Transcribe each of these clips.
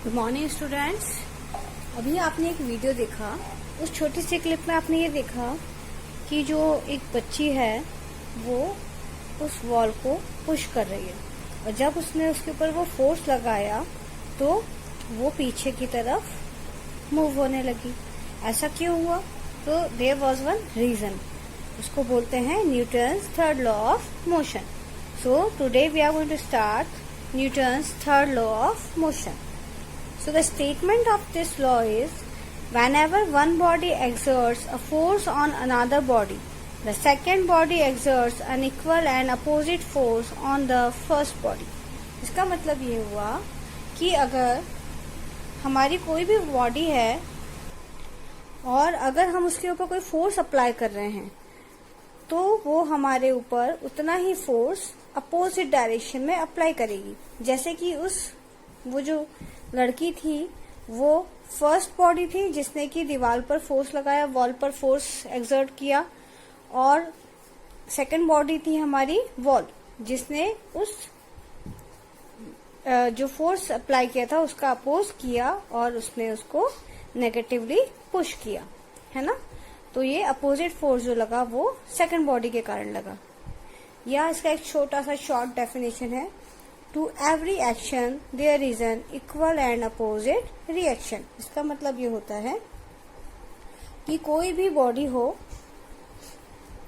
Good morning students. अभी आपने एक वीडियो देखा, उस छोटी सी क्लिप में आपने ये देखा कि जो एक बच्ची है वो उस वॉल को पुश कर रही है और जब उसने उसके ऊपर वो फोर्स लगाया तो वो पीछे की तरफ मूव होने लगी। ऐसा क्यों हुआ? तो देयर वाज वन रीजन, उसको बोलते हैं Newton's third law of motion. So today we are going to start Newton's third law of motion. So the statement of this law is, whenever one body exerts a force on another body, the second body exerts an equal and opposite force on the first body. इसका मतलब ये हुआ कि अगर हमारी कोई भी body है और अगर हम उसके ऊपर कोई फोर्स अप्लाई कर रहे हैं तो वो हमारे ऊपर उतना ही फोर्स अपोजिट डायरेक्शन में अप्लाई करेगी। जैसे कि वो जो लड़की थी वो फर्स्ट बॉडी थी जिसने कि दीवार पर फोर्स लगाया, वॉल पर फोर्स एक्सर्ट किया, और सेकंड बॉडी थी हमारी वॉल जिसने उस जो फोर्स अप्लाई किया था उसका अपोज किया और उसने उसको नेगेटिवली पुश किया, है ना। तो ये अपोजिट फोर्स जो लगा वो सेकंड बॉडी के कारण लगा। या इसका एक छोटा सा शॉर्ट डेफिनेशन है, to every action there is an equal and opposite reaction. इसका मतलब ये होता है कि कोई भी बॉडी हो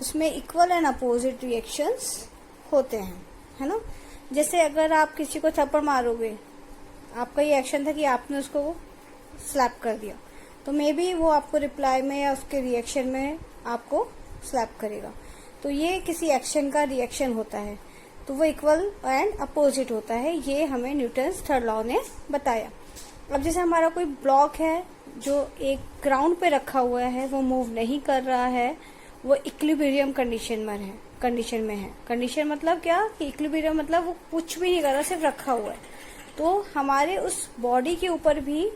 उसमें इक्वल एंड अपोजिट रिएक्शंस होते हैं, है ना। जैसे अगर आप किसी को थप्पड़ मारोगे, आपका ये एक्शन था कि आपने उसको स्लैप कर दिया, तो मे बी वो आपको रिप्लाई में या उसके रिएक्शन में आपको स्लैप करेगा। तो ये किसी एक्शन का रिएक्शन होता है, तो वो इक्वल एंड अपोजिट होता है। ये हमें न्यूटन्स थर्ड लॉ ने बताया। अब जैसे हमारा कोई ब्लॉक है जो एक ग्राउंड पे रखा हुआ है, वो मूव नहीं कर रहा है, वो इक्विलिब्रियम कंडीशन में है। कंडीशन मतलब क्या कि इक्विलिब्रियम मतलब वो कुछ भी नहीं कर रहा, सिर्फ रखा हुआ है। तो हमारे उस बॉडी के ऊपर भी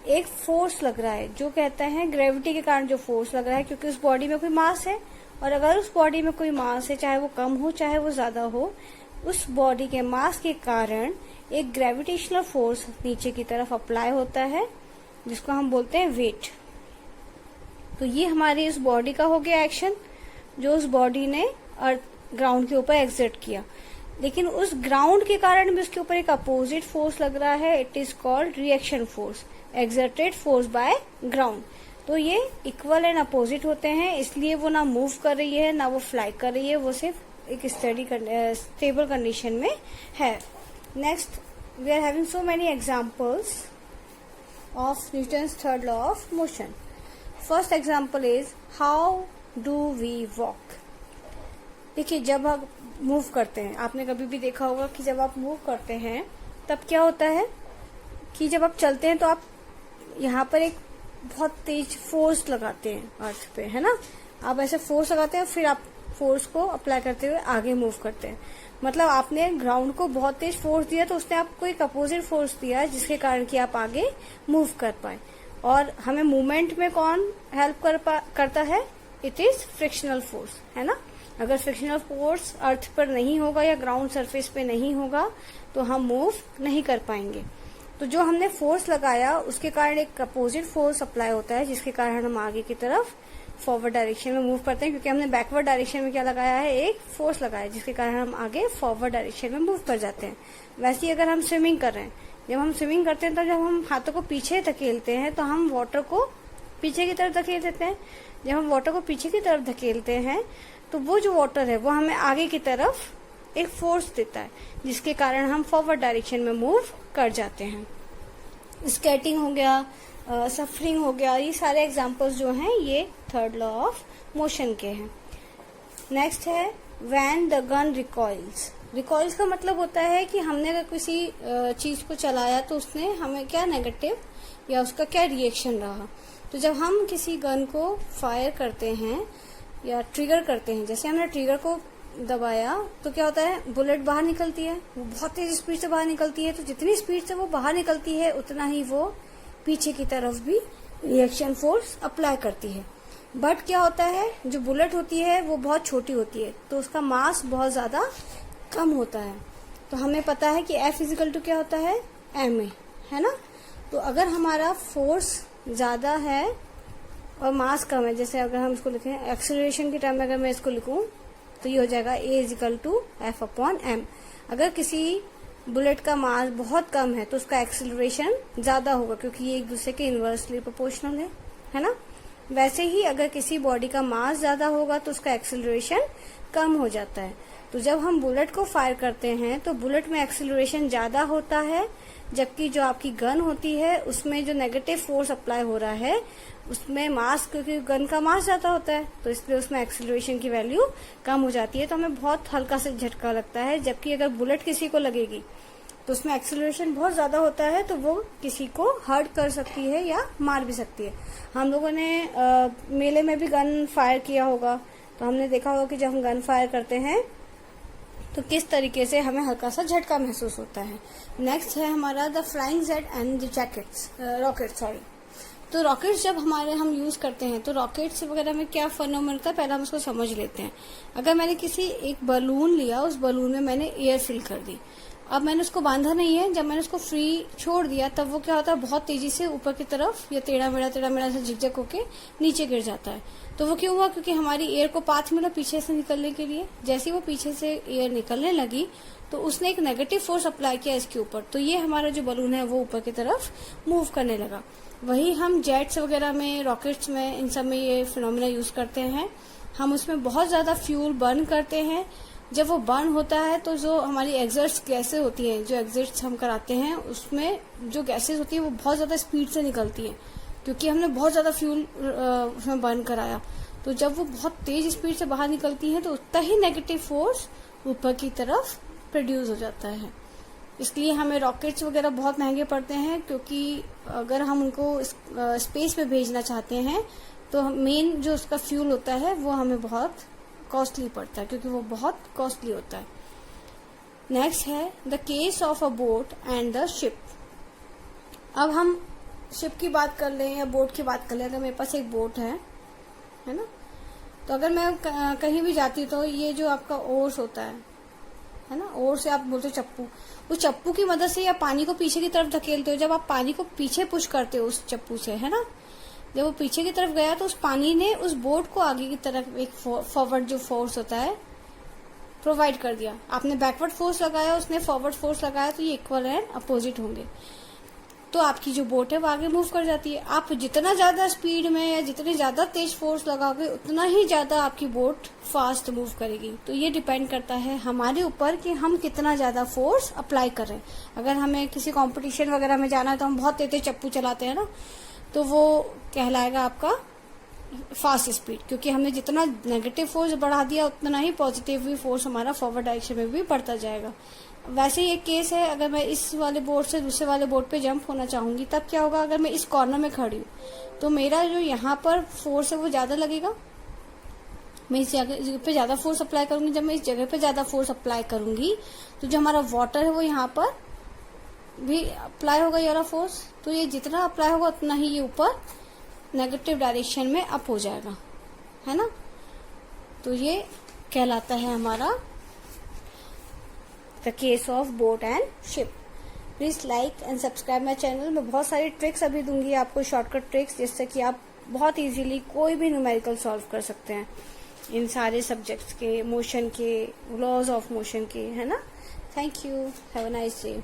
एक फोर्स लग रहा है जो कहते हैं ग्रेविटी के कारण जो फोर्स लग रहा है, क्योंकि उस बॉडी में कोई मास है, और अगर उस बॉडी में कोई मास है, चाहे वो कम हो चाहे वो ज्यादा हो, उस बॉडी के मास के कारण एक ग्रेविटेशनल फोर्स नीचे की तरफ अप्लाई होता है जिसको हम बोलते हैं वेट। तो ये हमारी इस बॉडी का हो गया एक्शन जो उस बॉडी ने ग्राउंड के ऊपर एक्सर्ट किया। लेकिन उस ग्राउंड के कारण भी उसके ऊपर एक अपोजिट फोर्स लग रहा है, it is called reaction force, exerted force by ground. तो ये इक्वल एंड अपोजिट होते हैं, इसलिए वो ना मूव कर रही है ना वो फ्लाई कर रही है, वो सिर्फ एक स्टेबल कंडीशन में है। Next we are having so many examples of Newton's third law of motion. First example is how do we walk. देखिए, जब आप मूव करते हैं, आपने कभी भी देखा होगा कि जब आप मूव करते हैं तब क्या होता है कि जब आप चलते हैं तो आप यहाँ पर एक बहुत तेज फोर्स लगाते हैं अर्थ पे, है ना। आप ऐसे फोर्स लगाते हैं, फिर आप फोर्स को अप्लाई करते हुए आगे मूव करते हैं। मतलब आपने ग्राउंड को बहुत तेज फोर्स दिया तो उसने आपको एक अपोजिट फोर्स दिया जिसके कारण कि आप आगे मूव कर पाए। और हमें मूवमेंट में कौन हेल्प करता है? इट इज फ्रिक्शनल फोर्स, है ना। अगर फ्रिक्शनल फोर्स अर्थ पर नहीं होगा या ग्राउंड सरफेस पे नहीं होगा तो हम मूव नहीं कर पाएंगे। तो जो हमने फोर्स लगाया उसके कारण एक अपोजिट फोर्स अप्लाई होता है जिसके कारण हम आगे की तरफ फॉरवर्ड डायरेक्शन में मूव करते हैं, क्योंकि हमने बैकवर्ड डायरेक्शन में क्या लगाया है? एक फोर्स लगाया जिसके कारण हम आगे फॉरवर्ड डायरेक्शन में मूव कर जाते हैं। वैसे ही अगर हम स्विमिंग कर रहे हैं, जब हम स्विमिंग करते हैं तो जब हम हाथों को पीछे धकेलते हैं तो हम वाटर को पीछे की तरफ धकेल देते हैं। जब हम वाटर को पीछे की तरफ धकेलते हैं तो वो जो वाटर है वो हमें आगे की तरफ एक फोर्स देता है जिसके कारण हम फॉरवर्ड डायरेक्शन में मूव कर जाते हैं। स्केटिंग हो गया, सफरिंग हो गया, ये सारे एग्जांपल्स जो हैं ये थर्ड लॉ ऑफ मोशन के हैं। नेक्स्ट है व्हेन द गन रिकॉइल्स। रिकॉइल्स का मतलब होता है कि हमने अगर किसी चीज को चलाया तो उसने हमें क्या नेगेटिव या उसका क्या रिएक्शन रहा। तो जब हम किसी गन को फायर करते हैं या ट्रिगर करते हैं, जैसे हमने ट्रिगर को दबाया तो क्या होता है? बुलेट बाहर निकलती है, वो बहुत तेज स्पीड से बाहर निकलती है। तो जितनी स्पीड से वो बाहर निकलती है उतना ही वो पीछे की तरफ भी रिएक्शन फोर्स अप्लाई करती है। बट क्या होता है, जो बुलेट होती है वो बहुत छोटी होती है तो उसका मास बहुत ज्यादा कम होता है। तो हमें पता है कि F इजिकल टू क्या होता है? ma, है ना। तो अगर हमारा फोर्स ज्यादा है और मास कम है, जैसे अगर हम इसको लिखें एक्सेलरेशन के टर्म में, अगर मैं इसको लिखूं तो ये हो जाएगा A=F/m। अगर किसी बुलेट का मास बहुत कम है तो उसका एक्सेलरेशन ज्यादा होगा, क्योंकि ये एक दूसरे के इनवर्सली प्रोपोर्शनल है ना। वैसे ही अगर किसी बॉडी का मास ज्यादा होगा तो उसका एक्सेलरेशन कम हो जाता है। तो जब हम बुलेट को फायर करते हैं तो बुलेट में एक्सेलरेशन ज्यादा होता है, जबकि जो आपकी गन होती है उसमें जो नेगेटिव फोर्स अप्लाई हो रहा है उसमें मास, क्योंकि गन का मास ज्यादा होता है तो इसलिए उसमें एक्सेलरेशन की वैल्यू कम हो जाती है, तो हमें बहुत हल्का से झटका लगता है। जबकि अगर बुलेट किसी को लगेगी तो उसमें एक्सेलरेशन बहुत ज्यादा होता है, तो वो किसी को हर्ट कर सकती है या मार भी सकती है। हम लोगों ने मेले में भी गन फायर किया होगा, तो हमने देखा होगा कि जब हम गन फायर करते हैं तो किस तरीके से हमें हल्का सा झटका महसूस होता है। नेक्स्ट है हमारा the flying jet and the rocket. तो रॉकेट्स जब हम यूज करते हैं तो रॉकेट्स वगैरह में क्या फेनोमेनन होता है, पहले हम उसको समझ लेते हैं। अगर मैंने किसी एक बलून लिया, उस बलून में मैंने एयर फिल कर दी, अब मैंने उसको बांधा नहीं है, जब मैंने उसको फ्री छोड़ दिया तब वो क्या होता है, बहुत तेजी से ऊपर की तरफ या टेढ़ा मेढ़ा से झिकझक होके नीचे गिर जाता है। तो वो क्यों हुआ, क्योंकि हमारी एयर को पाथ मिला पीछे से निकलने के लिए। जैसे ही वो पीछे से एयर निकलने लगी तो उसने एक नेगेटिव फोर्स अप्लाई किया इसके ऊपर, तो ये हमारा जो बलून है वो ऊपर की तरफ मूव करने लगा। वही हम जेट्स वगैरह में, रॉकेट्स में, इन सब में ये फिनोमेना यूज करते हैं। हम उसमें बहुत ज्यादा फ्यूल बर्न करते हैं। जब वो बर्न होता है तो जो हमारी एग्जॉस्ट गैसें होती हैं, जो एग्जॉस्ट हम कराते हैं, उसमें जो गैसेस होती है वो बहुत ज्यादा स्पीड से निकलती हैं, क्योंकि हमने बहुत ज्यादा फ्यूल उसमें बर्न कराया। तो जब वो बहुत तेज स्पीड से बाहर निकलती है तो उतना ही नेगेटिव फोर्स ऊपर की तरफ प्रोड्यूस हो जाता है। इसलिए हमें रॉकेट्स वगैरह बहुत महंगे पड़ते हैं, क्योंकि अगर हम उनको स्पेस में भेजना चाहते हैं तो मेन जो उसका फ्यूल होता है वो हमें बहुत कॉस्टली पड़ता है, क्योंकि वो बहुत कॉस्टली होता है। नेक्स्ट है the case of a boat and the ship. अब हम शिप की बात कर लें या बोट की बात कर लें। अगर मेरे पास एक बोट है ना, तो अगर मैं कहीं भी जाती हूँ तो ये जो आपका ओर्स होता है ना, ओर्स से आप बोलते हो चप्पू, उस चप्पू की मदद से या पानी को पीछे की तरफ धकेलते हो। जब आप पानी को पीछे पुश करते हो उस चप्पू से, है ना, जब वो पीछे की तरफ गया तो उस पानी ने उस बोट को आगे की तरफ एक फॉरवर्ड जो फोर्स होता है प्रोवाइड कर दिया। आपने बैकवर्ड फोर्स लगाया, उसने फॉरवर्ड फोर्स लगाया, तो ये इक्वल एंड अपोजिट होंगे, तो आपकी जो बोट है वो आगे मूव कर जाती है। आप जितना ज्यादा स्पीड में या जितनी ज्यादा तेज फोर्स लगाओगे उतना ही ज्यादा आपकी बोट फास्ट मूव करेगी। तो ये डिपेंड करता है हमारे ऊपर कि हम कितना ज्यादा फोर्स अप्लाई कर रहे हैं। अगर हमें किसी कंपटीशन वगैरह में जाना है तो हम बहुत तेज चप्पू चलाते हैं ना, तो वो कहलाएगा आपका फास्ट स्पीड, क्योंकि हमने जितना नेगेटिव फोर्स बढ़ा दिया उतना ही पॉजिटिव भी फोर्स हमारा फॉरवर्ड डायरेक्शन में भी बढ़ता जाएगा। वैसे ही एक केस है, अगर मैं इस वाले बोर्ड से दूसरे वाले बोर्ड पे जंप होना चाहूंगी तब क्या होगा, अगर मैं इस कॉर्नर में खड़ी हूँ तो मेरा जो यहाँ पर फोर्स है वो ज्यादा लगेगा, मैं इस जगह पे ज्यादा फोर्स अप्लाई करूंगी। जब मैं इस जगह पे ज्यादा फोर्स अप्लाई करूंगी तो जो हमारा वाटर है वो यहाँ पर भी अप्लाई होगा ये वाला फोर्स, तो ये जितना अप्लाई होगा उतना ही ये ऊपर नेगेटिव डायरेक्शन में अप हो जाएगा, है ना। तो ये कहलाता है हमारा the case of boat and ship. Please like and subscribe my channel. मैं बहुत सारी ट्रिक्स अभी दूंगी आपको, शॉर्टकट ट्रिक्स, जिससे कि आप बहुत इजीली कोई भी न्यूमेरिकल सॉल्व कर सकते हैं इन सारे सब्जेक्ट्स के, मोशन के, लॉज ऑफ मोशन के, है ना। Thank you, have a nice day.